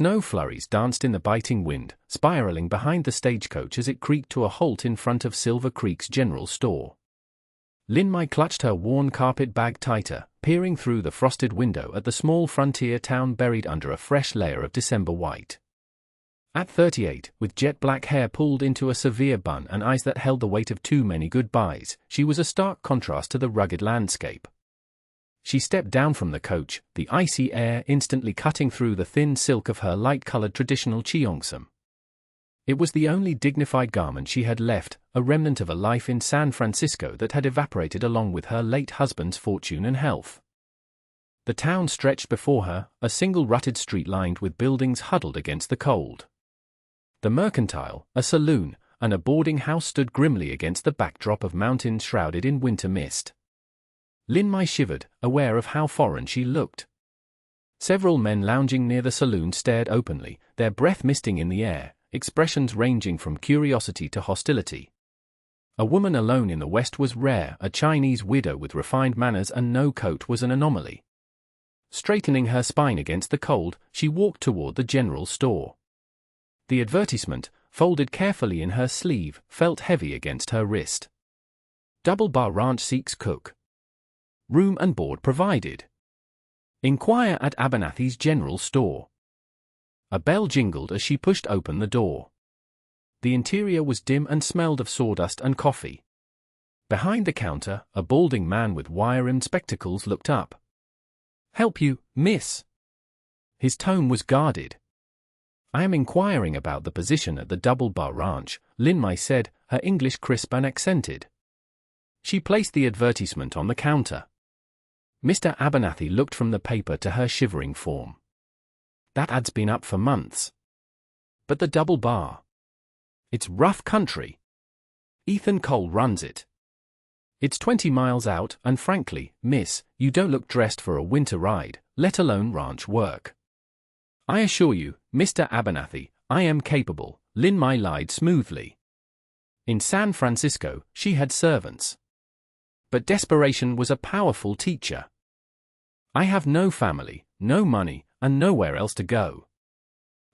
Snow flurries danced in the biting wind, spiraling behind the stagecoach as it creaked to a halt in front of Silver Creek's general store. Lin Mai clutched her worn carpet bag tighter, peering through the frosted window at the small frontier town buried under a fresh layer of December white. At 38, with jet-black hair pulled into a severe bun and eyes that held the weight of too many goodbyes, she was a stark contrast to the rugged landscape. She stepped down from the coach, the icy air instantly cutting through the thin silk of her light-colored traditional cheongsam. It was the only dignified garment she had left, a remnant of a life in San Francisco that had evaporated along with her late husband's fortune and health. The town stretched before her, a single rutted street lined with buildings huddled against the cold. The Mercantile, a saloon, and a boarding house stood grimly against the backdrop of mountains shrouded in winter mist. Lin Mai shivered, aware of how foreign she looked. Several men lounging near the saloon stared openly, their breath misting in the air, expressions ranging from curiosity to hostility. A woman alone in the West was rare, a Chinese widow with refined manners and no coat was an anomaly. Straightening her spine against the cold, she walked toward the general store. The advertisement, folded carefully in her sleeve, felt heavy against her wrist. Double Bar Ranch seeks cook. Room and board provided. Inquire at Abernathy's general store. A bell jingled as she pushed open the door. The interior was dim and smelled of sawdust and coffee. Behind the counter, a balding man with wire-rimmed spectacles looked up. "Help you, miss?" His tone was guarded. "I am inquiring about the position at the Double Bar Ranch," Lin Mai said, her English crisp and accented. She placed the advertisement on the counter. Mr. Abernathy looked from the paper to her shivering form. "That ad's been up for months." "But the Double Bar? It's rough country. Ethan Cole runs it. It's 20 miles out, and frankly, miss, you don't look dressed for a winter ride, let alone ranch work." "I assure you, Mr. Abernathy, I am capable," Lin Mai lied smoothly. In San Francisco, she had servants. But desperation was a powerful teacher. "I have no family, no money, and nowhere else to go.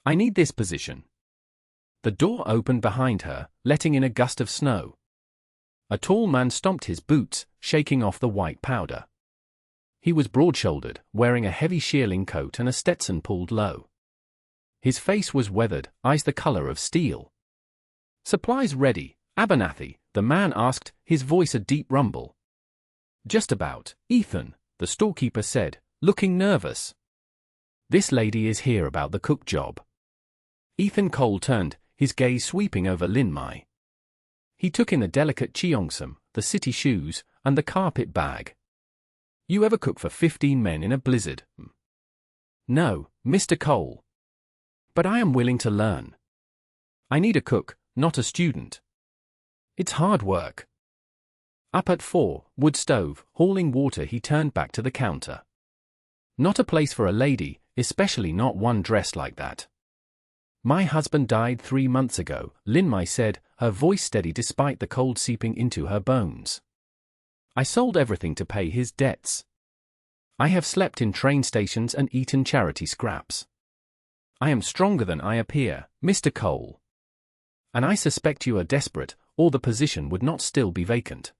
I need this position." The door opened behind her, letting in a gust of snow. A tall man stomped his boots, shaking off the white powder. He was broad-shouldered, wearing a heavy shearling coat and a Stetson pulled low. His face was weathered, eyes the color of steel. "Supplies ready, Abernathy?" the man asked, his voice a deep rumble. "Just about, Ethan," the storekeeper said, looking nervous. "This lady is here about the cook job." Ethan Cole turned, his gaze sweeping over Lin Mai. He took in the delicate cheongsam, the city shoes, and the carpet bag. "You ever cook for 15 men in a blizzard?" "No, Mr. Cole. But I am willing to learn. I need a cook, not a student. It's hard work." Up at 4, wood stove, hauling water, he turned back to the counter. "Not a place for a lady, especially not one dressed like that." "My husband died 3 months ago," Lin Mai said, her voice steady despite the cold seeping into her bones. "I sold everything to pay his debts. I have slept in train stations and eaten charity scraps. I am stronger than I appear, Mr. Cole. And I suspect you are desperate, or the position would not still be vacant."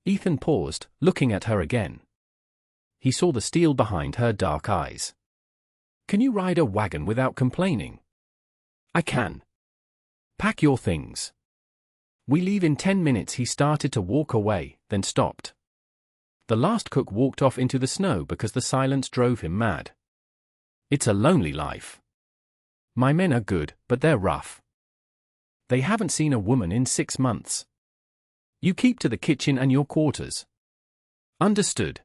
Ethan paused, looking at her again. He saw the steel behind her dark eyes. "Can you ride a wagon without complaining?" "I can." "Pack your things. We leave in 10 minutes." He started to walk away, then stopped. The last cook walked off into the snow because the silence drove him mad. "It's a lonely life. My men are good, but they're rough. They haven't seen a woman in 6 months. You keep to the kitchen and your quarters." "Understood."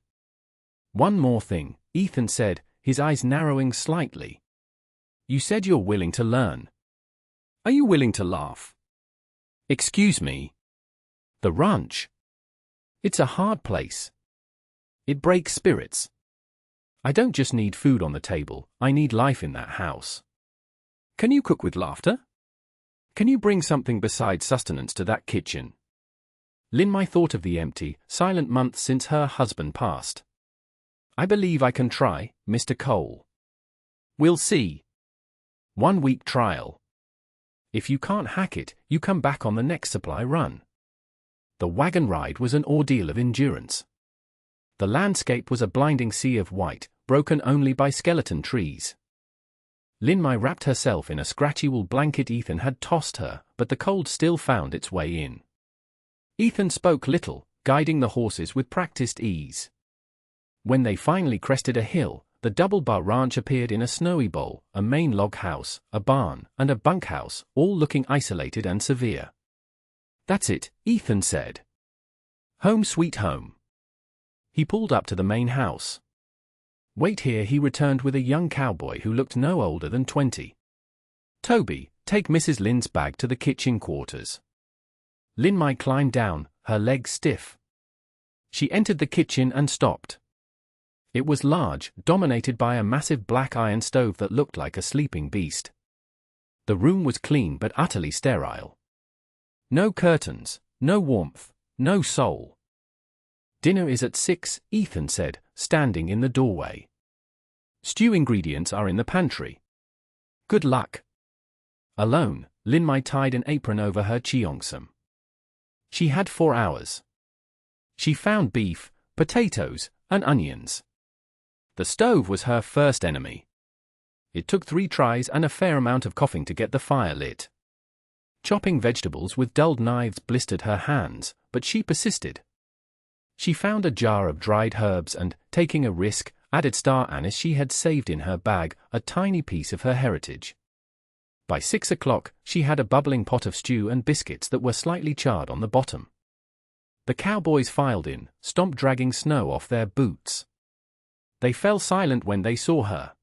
"One more thing," Ethan said, his eyes narrowing slightly. "You said you're willing to learn. Are you willing to laugh?" "Excuse me." "The ranch. It's a hard place. It breaks spirits. I don't just need food on the table, I need life in that house. Can you cook with laughter? Can you bring something besides sustenance to that kitchen?" Lin Mai thought of the empty, silent months since her husband passed. "I believe I can try, Mr. Cole. We'll see." 1 week trial. If you can't hack it, you come back on the next supply run. The wagon ride was an ordeal of endurance. The landscape was a blinding sea of white, broken only by skeleton trees. Lin Mai wrapped herself in a scratchy wool blanket Ethan had tossed her, but the cold still found its way in. Ethan spoke little, guiding the horses with practiced ease. When they finally crested a hill, the double-bar ranch appeared in a snowy bowl, a main log house, a barn, and a bunkhouse, all looking isolated and severe. "That's it," Ethan said. "Home sweet home." He pulled up to the main house. "Wait here," he returned with a young cowboy who looked no older than 20. "Toby, take Mrs. Lin's bag to the kitchen quarters." Lin Mai climbed down, her legs stiff. She entered the kitchen and stopped. It was large, dominated by a massive black iron stove that looked like a sleeping beast. The room was clean but utterly sterile. No curtains, no warmth, no soul. "Dinner is at 6, Ethan said, standing in the doorway. "Stew ingredients are in the pantry. Good luck." Alone, Lin Mai tied an apron over her cheongsam. She had 4 hours. She found beef, potatoes, and onions. The stove was her first enemy. It took 3 tries and a fair amount of coughing to get the fire lit. Chopping vegetables with dulled knives blistered her hands, but she persisted. She found a jar of dried herbs and, taking a risk, added star anise she had saved in her bag, a tiny piece of her heritage. By 6 o'clock, she had a bubbling pot of stew and biscuits that were slightly charred on the bottom. The cowboys filed in, stomp dragging snow off their boots. They fell silent when they saw her.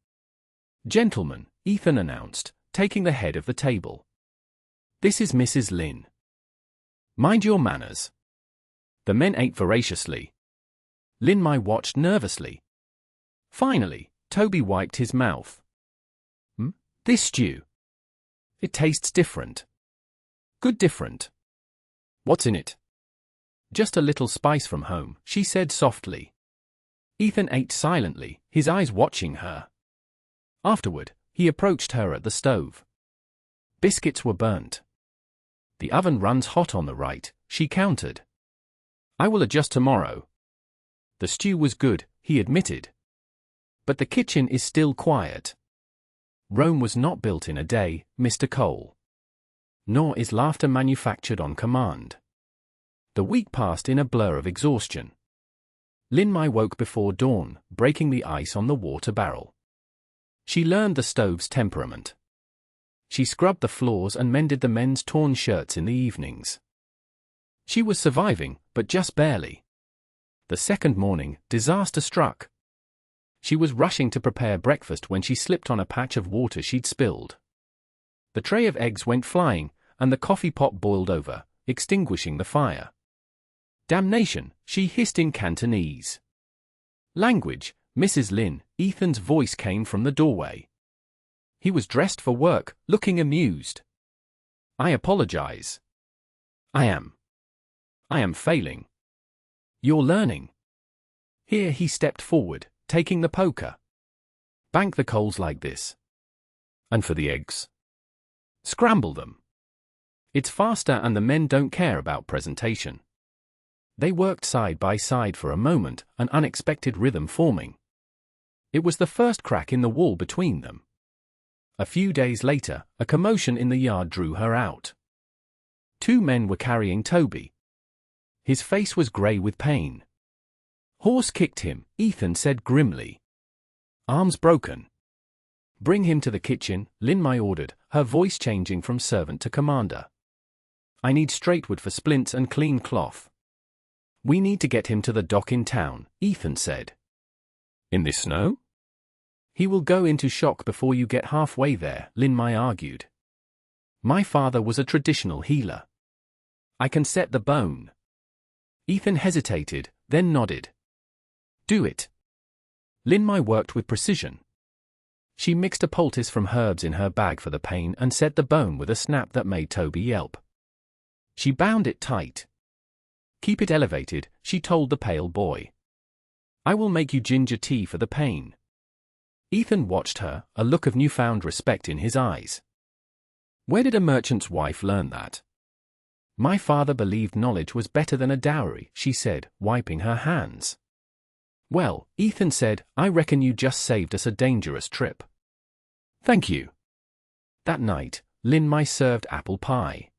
"Gentlemen," Ethan announced, taking the head of the table. "This is Mrs. Lin. Mind your manners." The men ate voraciously. Lin Mai watched nervously. Finally, Toby wiped his mouth. "This stew. It tastes different." "Good different. What's in it?" "Just a little spice from home," she said softly. Ethan ate silently, his eyes watching her. Afterward, he approached her at the stove. Biscuits were burnt. "The oven runs hot on the right," she countered. "I will adjust tomorrow." The stew was good, he admitted. But the kitchen is still quiet. Rome was not built in a day, Mr. Cole. Nor is laughter manufactured on command. The week passed in a blur of exhaustion. Lin Mai woke before dawn, breaking the ice on the water barrel. She learned the stove's temperament. She scrubbed the floors and mended the men's torn shirts in the evenings. She was surviving, but just barely. The second morning, disaster struck. She was rushing to prepare breakfast when she slipped on a patch of water she'd spilled. The tray of eggs went flying, and the coffee pot boiled over, extinguishing the fire. "Damnation," she hissed in Cantonese. "Language, Mrs. Lin," Ethan's voice came from the doorway. He was dressed for work, looking amused. "I apologize. I am failing. You're learning." Here he stepped forward, taking the poker. "Bank the coals like this. And for the eggs, scramble them. It's faster and the men don't care about presentation." They worked side by side for a moment, an unexpected rhythm forming. It was the first crack in the wall between them. A few days later, a commotion in the yard drew her out. 2 men were carrying Toby. His face was grey with pain. "Horse kicked him," Ethan said grimly. "Arms broken." "Bring him to the kitchen," Lin Mai ordered, her voice changing from servant to commander. "I need straight wood for splints and clean cloth." "We need to get him to the dock in town," Ethan said. "In this snow?" "He will go into shock before you get halfway there," Lin Mai argued. "My father was a traditional healer. I can set the bone." Ethan hesitated, then nodded. "Do it." Lin Mai worked with precision. She mixed a poultice from herbs in her bag for the pain and set the bone with a snap that made Toby yelp. She bound it tight. "Keep it elevated," she told the pale boy. "I will make you ginger tea for the pain." Ethan watched her, a look of newfound respect in his eyes. Where did a merchant's wife learn that? My father believed knowledge was better than a dowry, she said, wiping her hands. Well, Ethan said, I reckon you just saved us a dangerous trip. Thank you. That night, Lin Mai served apple pie.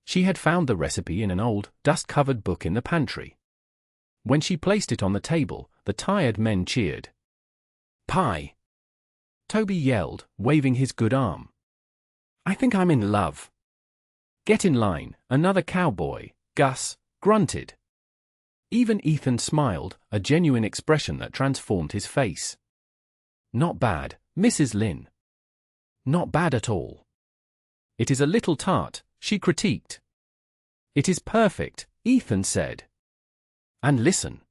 She had found the recipe in an old, dust-covered book in the pantry. When she placed it on the table, the tired men cheered. Pie! Toby yelled, waving his good arm. I think I'm in love. Get in line, another cowboy, Gus grunted. Even Ethan smiled, a genuine expression that transformed his face. Not bad, Mrs. Lin. Not bad at all. It is a little tart, she critiqued. It is perfect, Ethan said. And listen.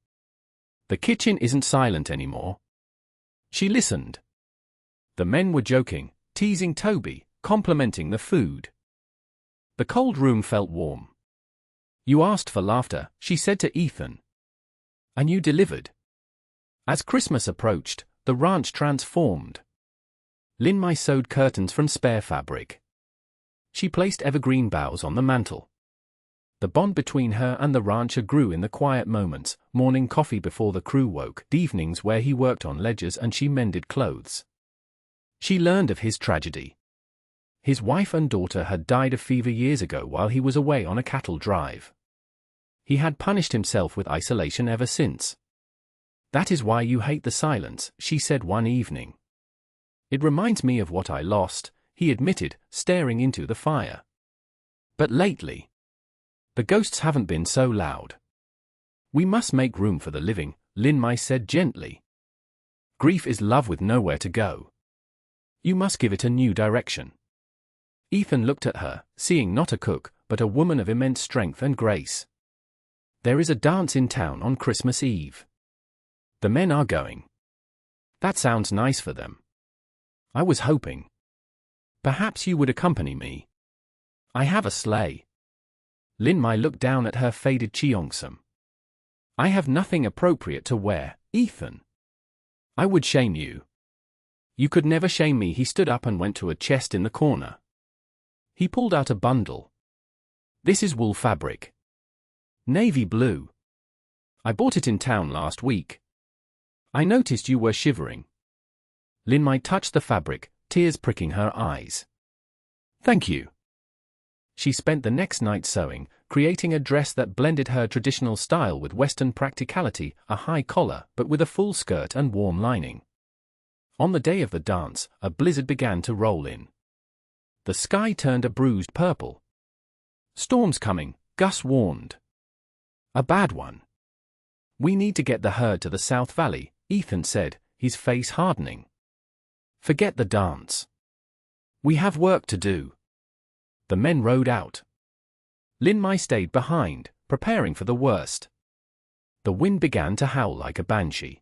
The kitchen isn't silent anymore. She listened. The men were joking, teasing Toby, complimenting the food. The cold room felt warm. You asked for laughter, she said to Ethan. And you delivered. As Christmas approached, the ranch transformed. Lin Mai sewed curtains from spare fabric. She placed evergreen boughs on the mantel. The bond between her and the rancher grew in the quiet moments, morning coffee before the crew woke, evenings where he worked on ledgers and she mended clothes. She learned of his tragedy. His wife and daughter had died of fever years ago while he was away on a cattle drive. He had punished himself with isolation ever since. That is why you hate the silence, she said one evening. It reminds me of what I lost, he admitted, staring into the fire. But lately, the ghosts haven't been so loud. We must make room for the living, Lin Mai said gently. Grief is love with nowhere to go. You must give it a new direction. Ethan looked at her, seeing not a cook, but a woman of immense strength and grace. There is a dance in town on Christmas Eve. The men are going. That sounds nice for them. I was hoping. Perhaps you would accompany me. I have a sleigh. Lin Mai looked down at her faded cheongsam. I have nothing appropriate to wear, Ethan. I would shame you. You could never shame me. He stood up and went to a chest in the corner. He pulled out a bundle. This is wool fabric. Navy blue. I bought it in town last week. I noticed you were shivering. Lin Mai touched the fabric, tears pricking her eyes. Thank you. She spent the next night sewing, creating a dress that blended her traditional style with Western practicality, a high collar but with a full skirt and warm lining. On the day of the dance, a blizzard began to roll in. The sky turned a bruised purple. Storm's coming, Gus warned. A bad one. We need to get the herd to the South Valley, Ethan said, his face hardening. Forget the dance. We have work to do. The men rode out. Lin Mai stayed behind, preparing for the worst. The wind began to howl like a banshee.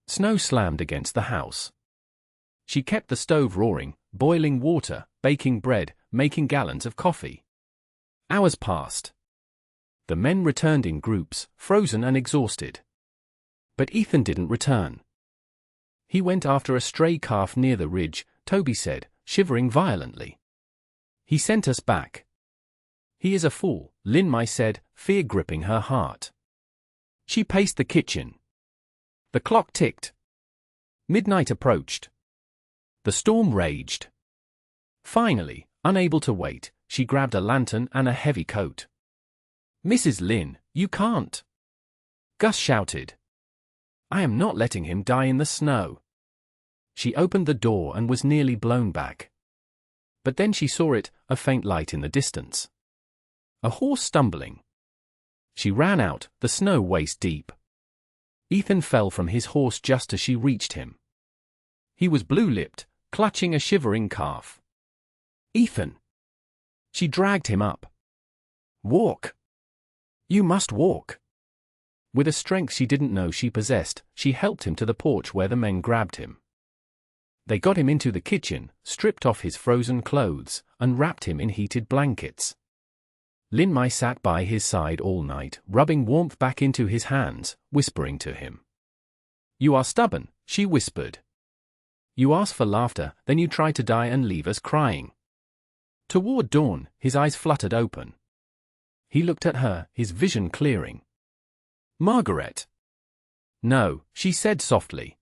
Snow slammed against the house. She kept the stove roaring, boiling water, baking bread, making gallons of coffee. Hours passed. The men returned in groups, frozen and exhausted. But Ethan didn't return. He went after a stray calf near the ridge, Toby said, shivering violently. He sent us back. He is a fool, Lin Mai said, fear gripping her heart. She paced the kitchen. The clock ticked. Midnight approached. The storm raged. Finally, unable to wait, she grabbed a lantern and a heavy coat. Mrs. Lin, you can't. Gus shouted. I am not letting him die in the snow. She opened the door and was nearly blown back. But then she saw it, a faint light in the distance. A horse stumbling. She ran out, the snow waist deep. Ethan fell from his horse just as she reached him. He was blue-lipped, clutching a shivering calf. Ethan! She dragged him up. Walk! You must walk! With a strength she didn't know she possessed, she helped him to the porch where the men grabbed him. They got him into the kitchen, stripped off his frozen clothes, and wrapped him in heated blankets. Lin Mai sat by his side all night, rubbing warmth back into his hands, whispering to him. You are stubborn, she whispered. You ask for laughter, then you try to die and leave us crying. Toward dawn, his eyes fluttered open. He looked at her, his vision clearing. Margaret. No, she said softly.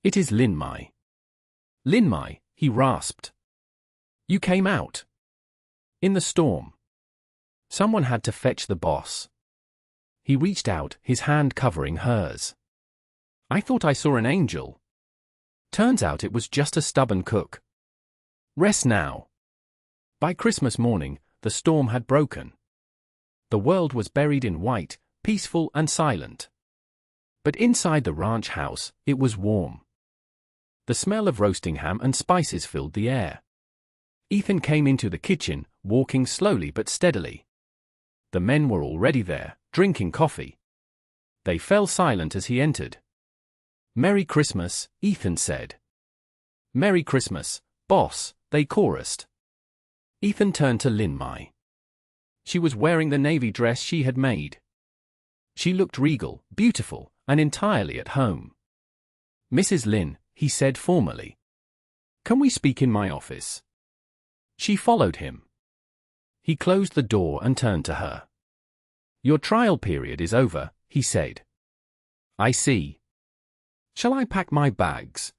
It is Lin Mai. Lin Mai, he rasped. You came out. In the storm. Someone had to fetch the boss. He reached out, his hand covering hers. I thought I saw an angel. Turns out it was just a stubborn cook. Rest now. By Christmas morning, the storm had broken. The world was buried in white, peaceful and silent. But inside the ranch house, it was warm. The smell of roasting ham and spices filled the air. Ethan came into the kitchen, walking slowly but steadily. The men were already there, drinking coffee. They fell silent as he entered. Merry Christmas, Ethan said. Merry Christmas, boss, they chorused. Ethan turned to Lin Mai. She was wearing the navy dress she had made. She looked regal, beautiful, and entirely at home. Mrs. Lin, he said formally. Can we speak in my office? She followed him. He closed the door and turned to her. Your trial period is over, he said. I see. Shall I pack my bags?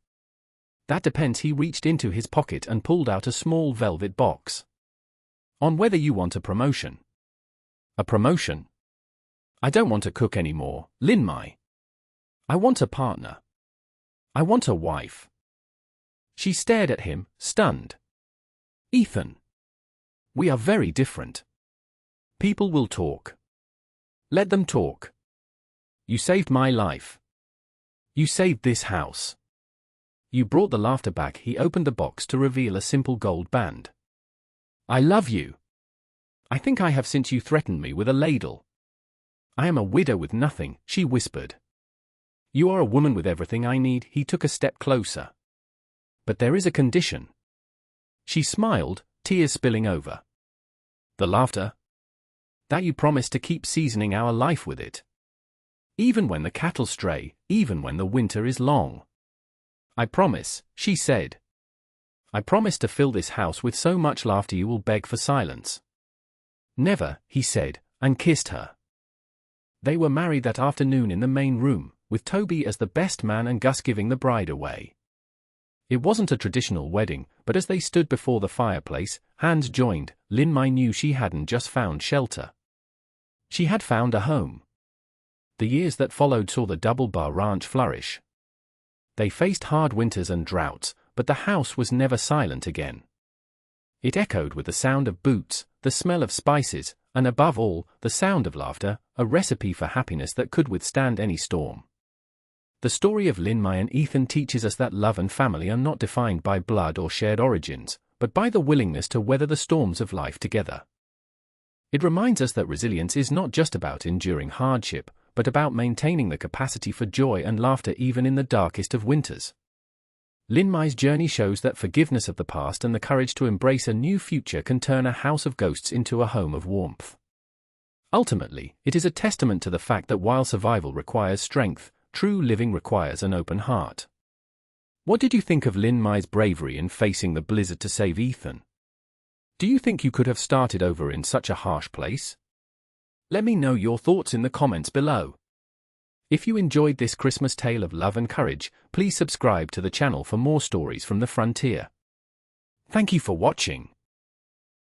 That depends. He reached into his pocket and pulled out a small velvet box. On whether you want a promotion. A promotion? I don't want to cook anymore, Lin Mai. I want a partner. I want a wife. She stared at him, stunned. Ethan. We are very different. People will talk. Let them talk. You saved my life. You saved this house. You brought the laughter back. He opened the box to reveal a simple gold band. I love you. I think I have since you threatened me with a ladle. I am a widow with nothing, she whispered. You are a woman with everything I need. He took a step closer. But there is a condition. She smiled, tears spilling over. The laughter? That you promise to keep seasoning our life with it. Even when the cattle stray, even when the winter is long. I promise, she said. I promise to fill this house with so much laughter you will beg for silence. Never, he said, and kissed her. They were married that afternoon in the main room, with Toby as the best man and Gus giving the bride away. It wasn't a traditional wedding, but as they stood before the fireplace, hands joined, Lin Mai knew she hadn't just found shelter. She had found a home. The years that followed saw the Double Bar Ranch flourish. They faced hard winters and droughts, but the house was never silent again. It echoed with the sound of boots, the smell of spices, and above all, the sound of laughter, a recipe for happiness that could withstand any storm. The story of Lin Mai and Ethan teaches us that love and family are not defined by blood or shared origins, but by the willingness to weather the storms of life together. It reminds us that resilience is not just about enduring hardship, but about maintaining the capacity for joy and laughter even in the darkest of winters. Lin Mai's journey shows that forgiveness of the past and the courage to embrace a new future can turn a house of ghosts into a home of warmth. Ultimately, it is a testament to the fact that while survival requires strength, true living requires an open heart. What did you think of Lin Mai's bravery in facing the blizzard to save Ethan? Do you think you could have started over in such a harsh place? Let me know your thoughts in the comments below. If you enjoyed this Christmas tale of love and courage, please subscribe to the channel for more stories from the frontier. Thank you for watching.